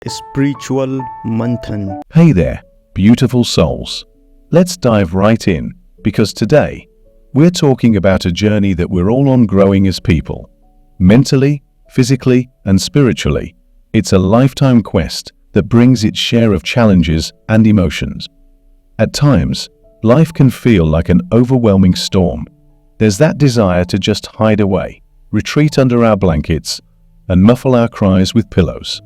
Spiritual Manthan. Hey there, beautiful souls. Let's dive right in, because today, we're talking about a journey that we're all on growing as people. Mentally, physically, and spiritually, it's a lifetime quest that brings its share of challenges and emotions. At times, life can feel like an overwhelming storm. There's that desire to just hide away, retreat under our blankets, and muffle our cries with pillows.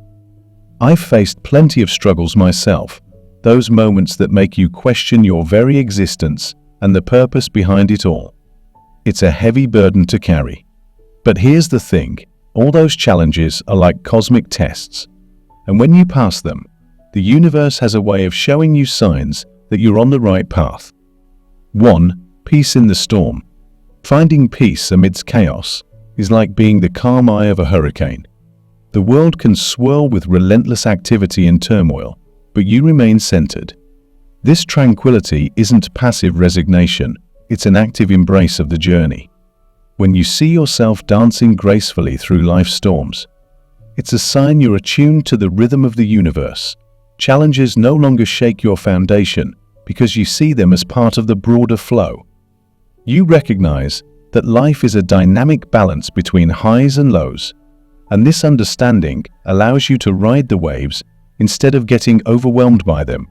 I've faced plenty of struggles myself, those moments that make you question your very existence and the purpose behind it all. It's a heavy burden to carry. But here's the thing, all those challenges are like cosmic tests. And when you pass them, the universe has a way of showing you signs that you're on the right path. 1. Peace in the storm. Finding peace amidst chaos is like being the calm eye of a hurricane. The world can swirl with relentless activity and turmoil, but you remain centered. This tranquility isn't passive resignation, it's an active embrace of the journey. When you see yourself dancing gracefully through life's storms, it's a sign you're attuned to the rhythm of the universe. Challenges no longer shake your foundation because you see them as part of the broader flow. You recognize that life is a dynamic balance between highs and lows, and this understanding allows you to ride the waves instead of getting overwhelmed by them.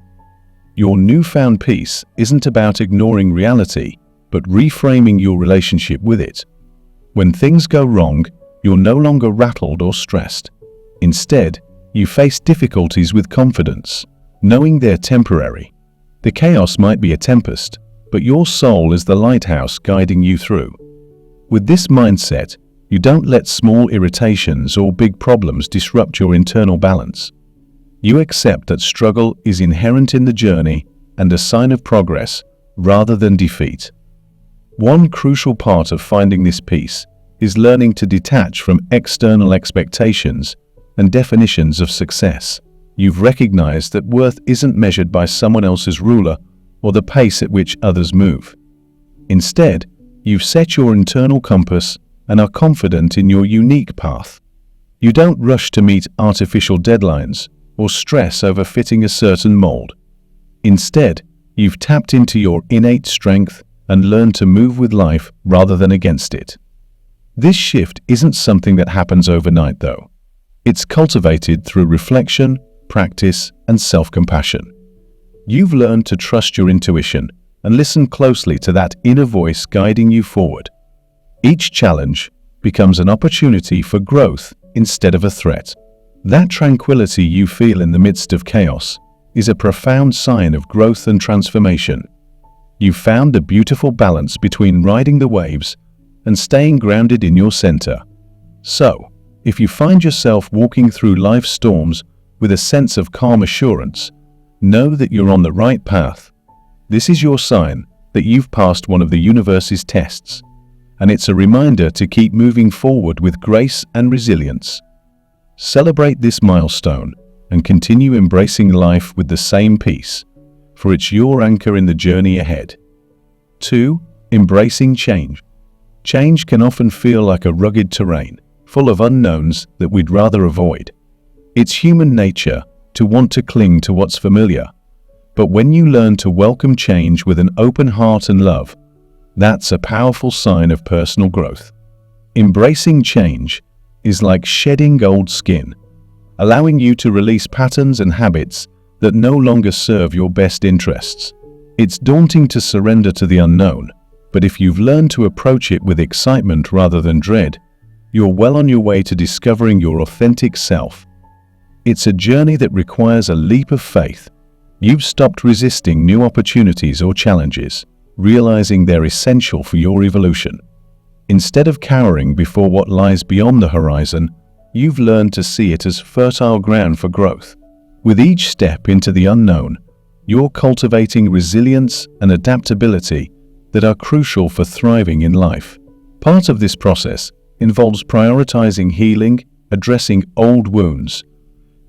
Your newfound peace isn't about ignoring reality, but reframing your relationship with it. When things go wrong, you're no longer rattled or stressed. Instead, you face difficulties with confidence, knowing they're temporary. The chaos might be a tempest, but your soul is the lighthouse guiding you through. With this mindset, you don't let small irritations or big problems disrupt your internal balance. You accept that struggle is inherent in the journey and a sign of progress rather than defeat. One crucial part of finding this peace is learning to detach from external expectations and definitions of success. You've recognized that worth isn't measured by someone else's ruler or the pace at which others move. Instead, you've set your internal compass and are confident in your unique path. You don't rush to meet artificial deadlines or stress over fitting a certain mold. Instead, you've tapped into your innate strength and learned to move with life rather than against it. This shift isn't something that happens overnight, though. It's cultivated through reflection, practice, and self-compassion. You've learned to trust your intuition and listen closely to that inner voice guiding you forward. Each challenge becomes an opportunity for growth instead of a threat. That tranquility you feel in the midst of chaos is a profound sign of growth and transformation. You've found a beautiful balance between riding the waves and staying grounded in your center. So, if you find yourself walking through life's storms with a sense of calm assurance, know that you're on the right path. This is your sign that you've passed one of the universe's tests, and it's a reminder to keep moving forward with grace and resilience. Celebrate this milestone and continue embracing life with the same peace, for it's your anchor in the journey ahead. 2. Embracing change. Change can often feel like a rugged terrain, full of unknowns that we'd rather avoid. It's human nature to want to cling to what's familiar, but when you learn to welcome change with an open heart and love, that's a powerful sign of personal growth. Embracing change is like shedding old skin, allowing you to release patterns and habits that no longer serve your best interests. It's daunting to surrender to the unknown, but if you've learned to approach it with excitement rather than dread, you're well on your way to discovering your authentic self. It's a journey that requires a leap of faith. You've stopped resisting new opportunities or challenges, realizing they're essential for your evolution. Instead of cowering before what lies beyond the horizon, you've learned to see it as fertile ground for growth. With each step into the unknown, you're cultivating resilience and adaptability that are crucial for thriving in life. Part of this process involves prioritizing healing, addressing old wounds,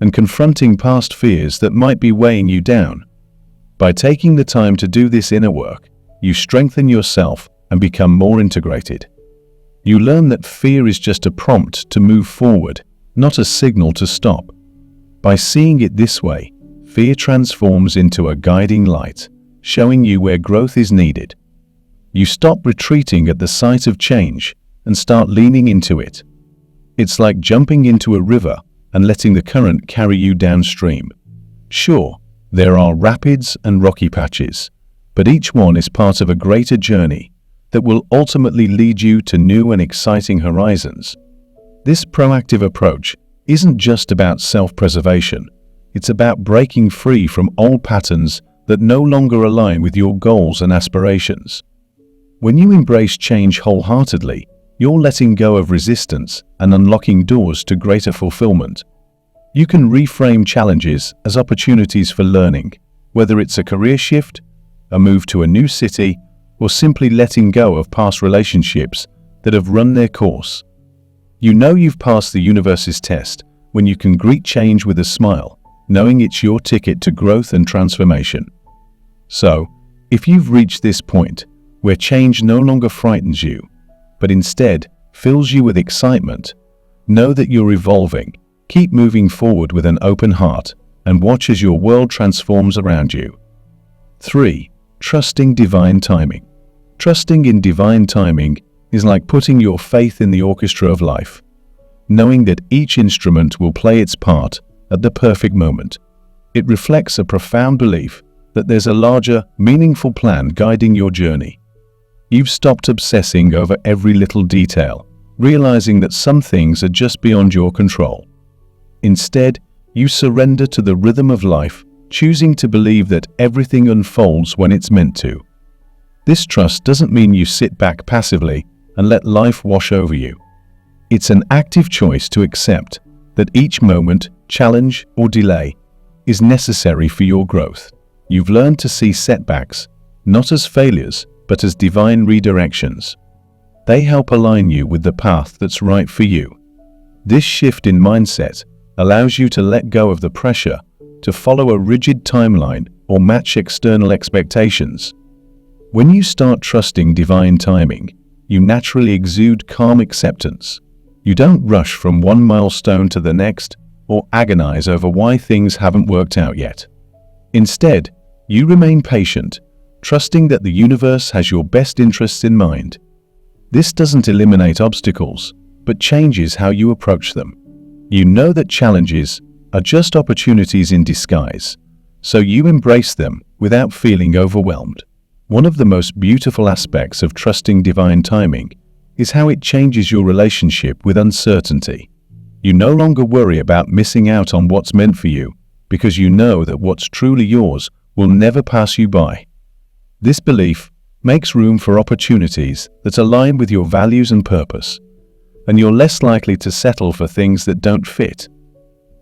and confronting past fears that might be weighing you down. By taking the time to do this inner work, you strengthen yourself and become more integrated. You learn that fear is just a prompt to move forward, not a signal to stop. By seeing it this way, fear transforms into a guiding light, showing you where growth is needed. You stop retreating at the sight of change and start leaning into it. It's like jumping into a river and letting the current carry you downstream. Sure, there are rapids and rocky patches, but each one is part of a greater journey that will ultimately lead you to new and exciting horizons. This proactive approach isn't just about self-preservation. It's about breaking free from old patterns that no longer align with your goals and aspirations. When you embrace change wholeheartedly, you're letting go of resistance and unlocking doors to greater fulfillment. You can reframe challenges as opportunities for learning, whether it's a career shift, a move to a new city, or simply letting go of past relationships that have run their course. You know you've passed the universe's test when you can greet change with a smile, knowing it's your ticket to growth and transformation. So, if you've reached this point where change no longer frightens you, but instead fills you with excitement, know that you're evolving. Keep moving forward with an open heart and watch as your world transforms around you. 3. Trusting divine timing. Trusting in divine timing is like putting your faith in the orchestra of life, knowing that each instrument will play its part at the perfect moment. It reflects a profound belief that there's a larger, meaningful plan guiding your journey. You've stopped obsessing over every little detail, realizing that some things are just beyond your control. Instead, you surrender to the rhythm of life, choosing to believe that everything unfolds when it's meant to. This trust doesn't mean you sit back passively and let life wash over you. It's an active choice to accept that each moment, challenge, or delay is necessary for your growth. You've learned to see setbacks not as failures, but as divine redirections. They help align you with the path that's right for you. This shift in mindset allows you to let go of the pressure to follow a rigid timeline or match external expectations. When you start trusting divine timing, you naturally exude calm acceptance. You don't rush from one milestone to the next or agonize over why things haven't worked out yet. Instead, you remain patient, trusting that the universe has your best interests in mind. This doesn't eliminate obstacles, but changes how you approach them. You know that challenges are just opportunities in disguise, so you embrace them without feeling overwhelmed. One of the most beautiful aspects of trusting divine timing is how it changes your relationship with uncertainty. You no longer worry about missing out on what's meant for you because you know that what's truly yours will never pass you by. This belief makes room for opportunities that align with your values and purpose, and you're less likely to settle for things that don't fit.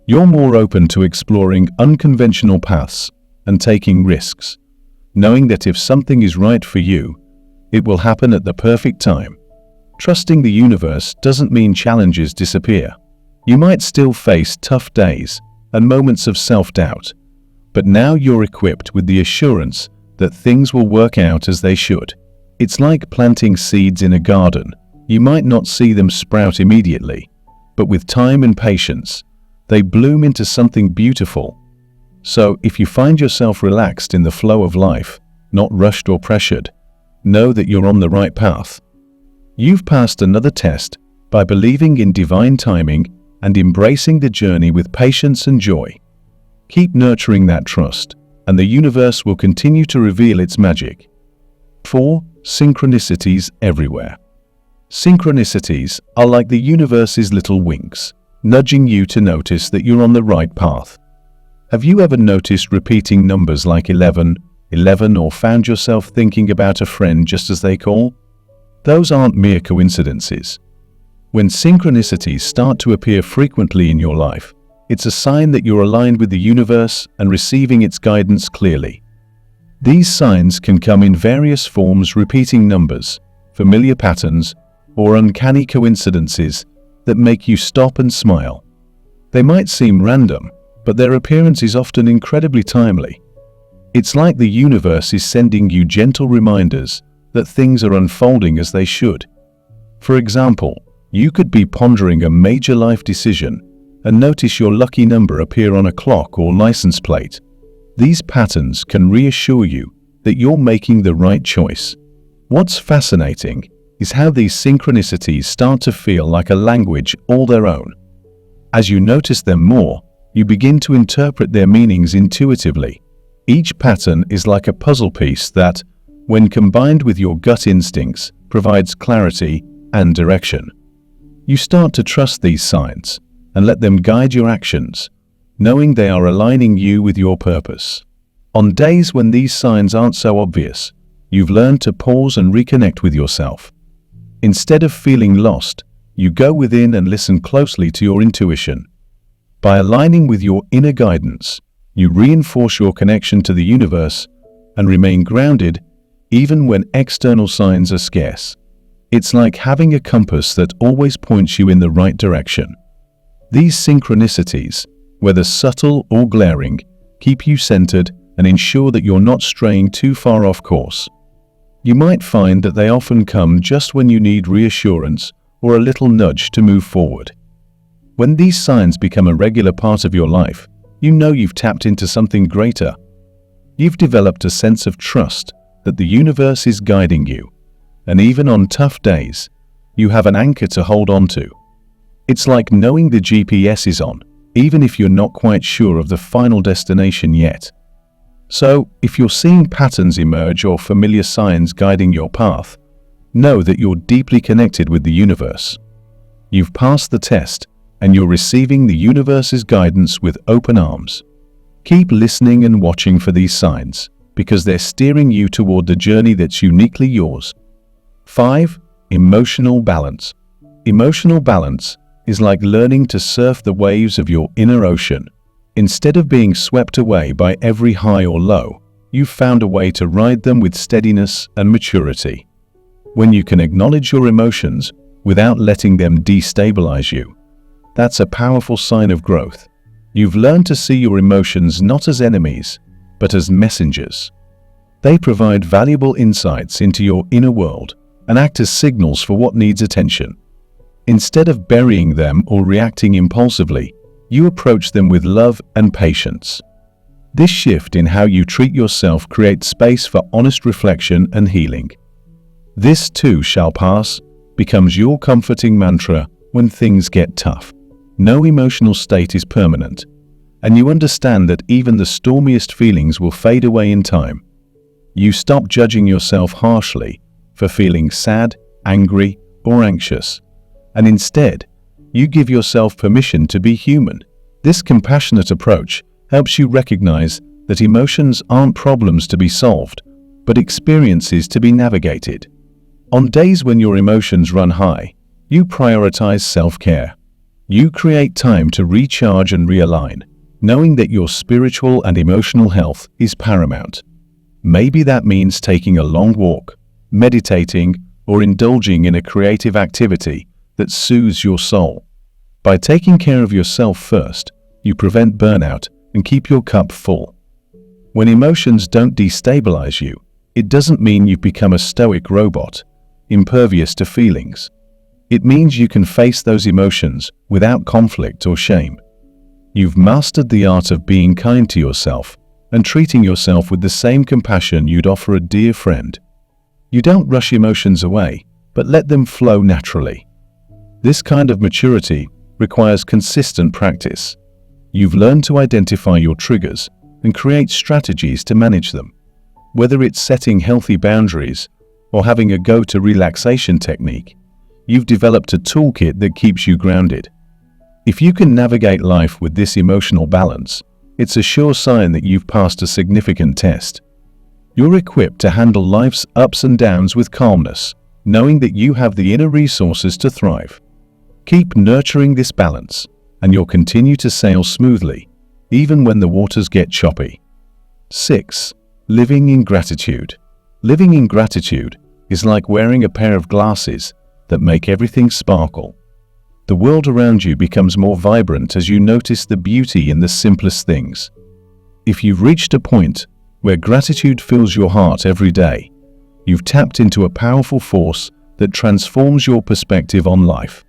You're more open to exploring unconventional paths and taking risks, knowing that if something is right for you, it will happen at the perfect time. Trusting the universe doesn't mean challenges disappear. You might still face tough days and moments of self-doubt, but now you're equipped with the assurance that things will work out as they should. It's like planting seeds in a garden. You might not see them sprout immediately, but with time and patience, they bloom into something beautiful. So, if you find yourself relaxed in the flow of life, not rushed or pressured, know that you're on the right path. You've passed another test by believing in divine timing and embracing the journey with patience and joy. Keep nurturing that trust, and the universe will continue to reveal its magic. 4. Synchronicities everywhere. Synchronicities are like the universe's little winks, nudging you to notice that you're on the right path. Have you ever noticed repeating numbers like 11, 11, or found yourself thinking about a friend just as they call? Those aren't mere coincidences. When synchronicities start to appear frequently in your life, it's a sign that you're aligned with the universe and receiving its guidance clearly. These signs can come in various forms: repeating numbers, familiar patterns, or uncanny coincidences that make you stop and smile. They might seem random, but their appearance is often incredibly timely. It's like the universe is sending you gentle reminders that things are unfolding as they should. For example, you could be pondering a major life decision, and notice your lucky number appear on a clock or license plate. These patterns can reassure you that you're making the right choice. What's fascinating is how these synchronicities start to feel like a language all their own. As you notice them more, you begin to interpret their meanings intuitively. Each pattern is like a puzzle piece that, when combined with your gut instincts, provides clarity and direction. You start to trust these signs and let them guide your actions, knowing they are aligning you with your purpose. On days when these signs aren't so obvious, you've learned to pause and reconnect with yourself. Instead of feeling lost, you go within and listen closely to your intuition. By aligning with your inner guidance, you reinforce your connection to the universe and remain grounded even when external signs are scarce. It's like having a compass that always points you in the right direction. These synchronicities, whether subtle or glaring, keep you centered and ensure that you're not straying too far off course. You might find that they often come just when you need reassurance or a little nudge to move forward. When these signs become a regular part of your life, you know you've tapped into something greater. You've developed a sense of trust that the universe is guiding you, and even on tough days, you have an anchor to hold on to. It's like knowing the GPS is on, even if you're not quite sure of the final destination yet. So, if you're seeing patterns emerge or familiar signs guiding your path, know that you're deeply connected with the universe. You've passed the test, and you're receiving the universe's guidance with open arms. Keep listening and watching for these signs, because they're steering you toward the journey that's uniquely yours. 5. Emotional balance. Emotional balance is like learning to surf the waves of your inner ocean. Instead of being swept away by every high or low, you've found a way to ride them with steadiness and maturity. When you can acknowledge your emotions without letting them destabilize you, that's a powerful sign of growth. You've learned to see your emotions not as enemies, but as messengers. They provide valuable insights into your inner world and act as signals for what needs attention. Instead of burying them or reacting impulsively, you approach them with love and patience. This shift in how you treat yourself creates space for honest reflection and healing. "This too shall pass" becomes your comforting mantra when things get tough. No emotional state is permanent, and you understand that even the stormiest feelings will fade away in time. You stop judging yourself harshly for feeling sad, angry, or anxious, and instead, you give yourself permission to be human. This compassionate approach helps you recognize that emotions aren't problems to be solved, but experiences to be navigated. On days when your emotions run high, you prioritize self-care. You create time to recharge and realign, knowing that your spiritual and emotional health is paramount. Maybe that means taking a long walk, meditating, or indulging in a creative activity that soothes your soul. By taking care of yourself first, you prevent burnout and keep your cup full. When emotions don't destabilize you, it doesn't mean you've become a stoic robot, impervious to feelings. It means you can face those emotions without conflict or shame. You've mastered the art of being kind to yourself and treating yourself with the same compassion you'd offer a dear friend. You don't rush emotions away, but let them flow naturally. This kind of maturity requires consistent practice. You've learned to identify your triggers and create strategies to manage them. Whether it's setting healthy boundaries or having a go-to relaxation technique, you've developed a toolkit that keeps you grounded. If you can navigate life with this emotional balance, it's a sure sign that you've passed a significant test. You're equipped to handle life's ups and downs with calmness, knowing that you have the inner resources to thrive. Keep nurturing this balance, and you'll continue to sail smoothly, even when the waters get choppy. 6. Living in gratitude. Living in gratitude is like wearing a pair of glasses that make everything sparkle. The world around you becomes more vibrant as you notice the beauty in the simplest things. If you've reached a point where gratitude fills your heart every day, you've tapped into a powerful force that transforms your perspective on life.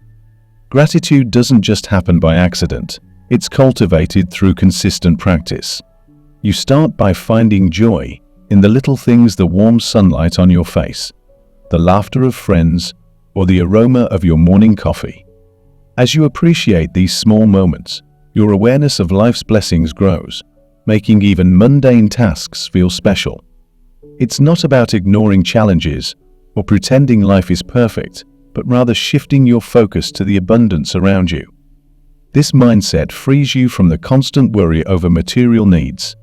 Gratitude doesn't just happen by accident, it's cultivated through consistent practice. You start by finding joy in the little things: the warm sunlight on your face, the laughter of friends, or the aroma of your morning coffee. As you appreciate these small moments, your awareness of life's blessings grows, making even mundane tasks feel special. It's not about ignoring challenges or pretending life is perfect, but rather shifting your focus to the abundance around you. This mindset frees you from the constant worry over material needs.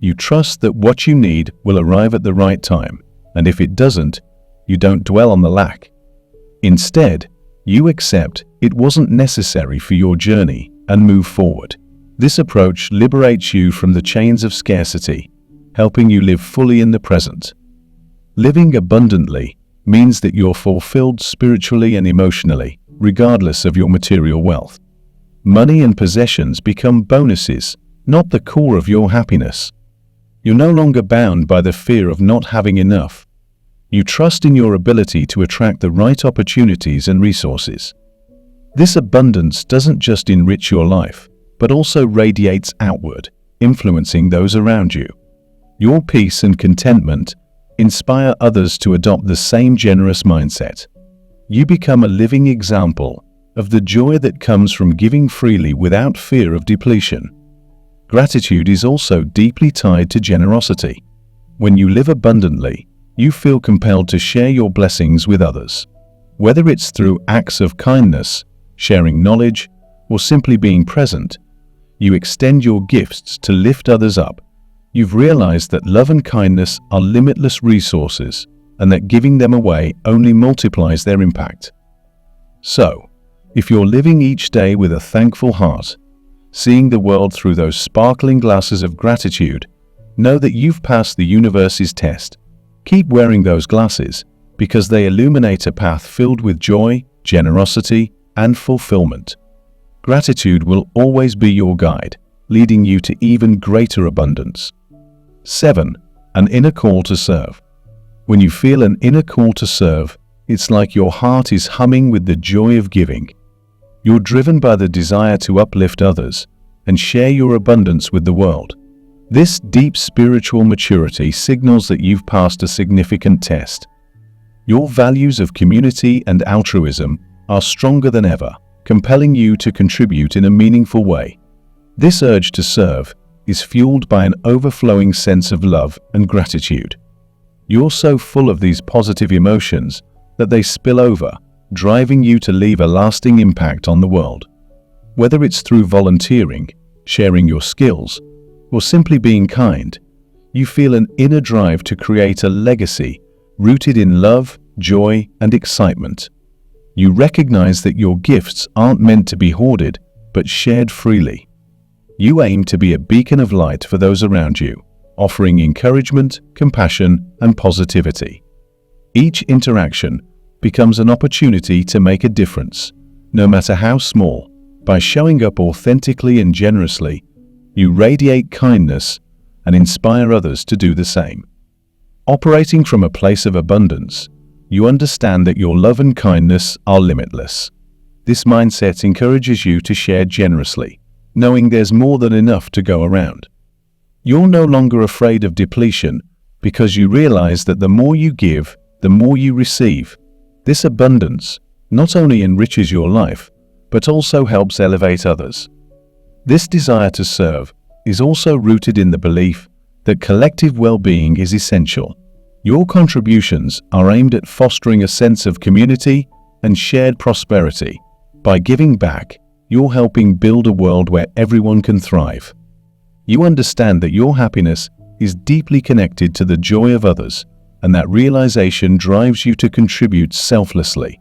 You trust that what you need will arrive at the right time, and if it doesn't, you don't dwell on the lack. Instead, you accept it wasn't necessary for your journey and move forward. This approach liberates you from the chains of scarcity, helping you live fully in the present. Living abundantly means that you're fulfilled spiritually and emotionally, regardless of your material wealth. Money and possessions become bonuses, not the core of your happiness. You're no longer bound by the fear of not having enough. You trust in your ability to attract the right opportunities and resources. This abundance doesn't just enrich your life, but also radiates outward, influencing those around you. Your peace and contentment inspire others to adopt the same generous mindset. You become a living example of the joy that comes from giving freely without fear of depletion. Gratitude is also deeply tied to generosity. When you live abundantly, you feel compelled to share your blessings with others. Whether it's through acts of kindness, sharing knowledge, or simply being present, you extend your gifts to lift others up. You've realized that love and kindness are limitless resources, and that giving them away only multiplies their impact. So, if you're living each day with a thankful heart, seeing the world through those sparkling glasses of gratitude, know that you've passed the universe's test. Keep wearing those glasses, because they illuminate a path filled with joy, generosity, and fulfillment. Gratitude will always be your guide, leading you to even greater abundance. 7. An inner call to serve. When you feel an inner call to serve, it's like your heart is humming with the joy of giving. You're driven by the desire to uplift others and share your abundance with the world. This deep spiritual maturity signals that you've passed a significant test. Your values of community and altruism are stronger than ever, compelling you to contribute in a meaningful way. This urge to serve is fueled by an overflowing sense of love and gratitude. You're so full of these positive emotions that they spill over, driving you to leave a lasting impact on the world. Whether it's through volunteering, sharing your skills, or simply being kind, you feel an inner drive to create a legacy rooted in love, joy, and excitement. You recognize that your gifts aren't meant to be hoarded, but shared freely. You aim to be a beacon of light for those around you, offering encouragement, compassion, and positivity. Each interaction becomes an opportunity to make a difference, no matter how small. By showing up authentically and generously, you radiate kindness and inspire others to do the same. Operating from a place of abundance, you understand that your love and kindness are limitless. This mindset encourages you to share generously, knowing there's more than enough to go around. You're no longer afraid of depletion because you realize that the more you give, the more you receive. This abundance not only enriches your life, but also helps elevate others. This desire to serve is also rooted in the belief that collective well-being is essential. Your contributions are aimed at fostering a sense of community and shared prosperity. By giving back, you're helping build a world where everyone can thrive. You understand that your happiness is deeply connected to the joy of others, and that realization drives you to contribute selflessly.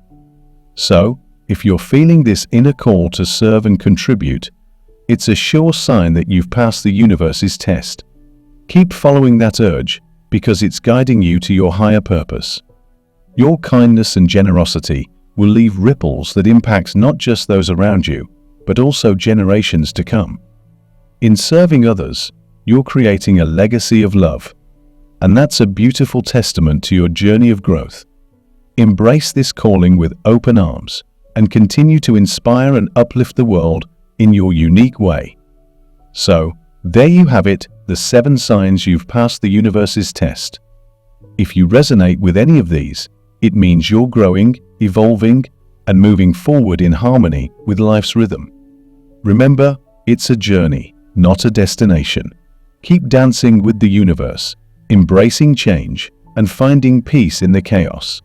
So, if you're feeling this inner call to serve and contribute, it's a sure sign that you've passed the universe's test. Keep following that urge, because it's guiding you to your higher purpose. Your kindness and generosity will leave ripples that impact not just those around you, but also generations to come. In serving others, you're creating a legacy of love, and that's a beautiful testament to your journey of growth. Embrace this calling with open arms, and continue to inspire and uplift the world in your unique way. So, there you have it, the 7 signs you've passed the universe's test. If you resonate with any of these, it means you're growing, evolving, and moving forward in harmony with life's rhythm. Remember, it's a journey, not a destination. Keep dancing with the universe, embracing change, and finding peace in the chaos.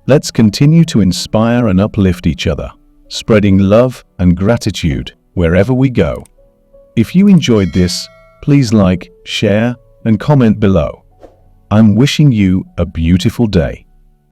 Let's continue to inspire and uplift each other, spreading love and gratitude wherever we go. If you enjoyed this, please like, share, and comment below. I'm wishing you a beautiful day.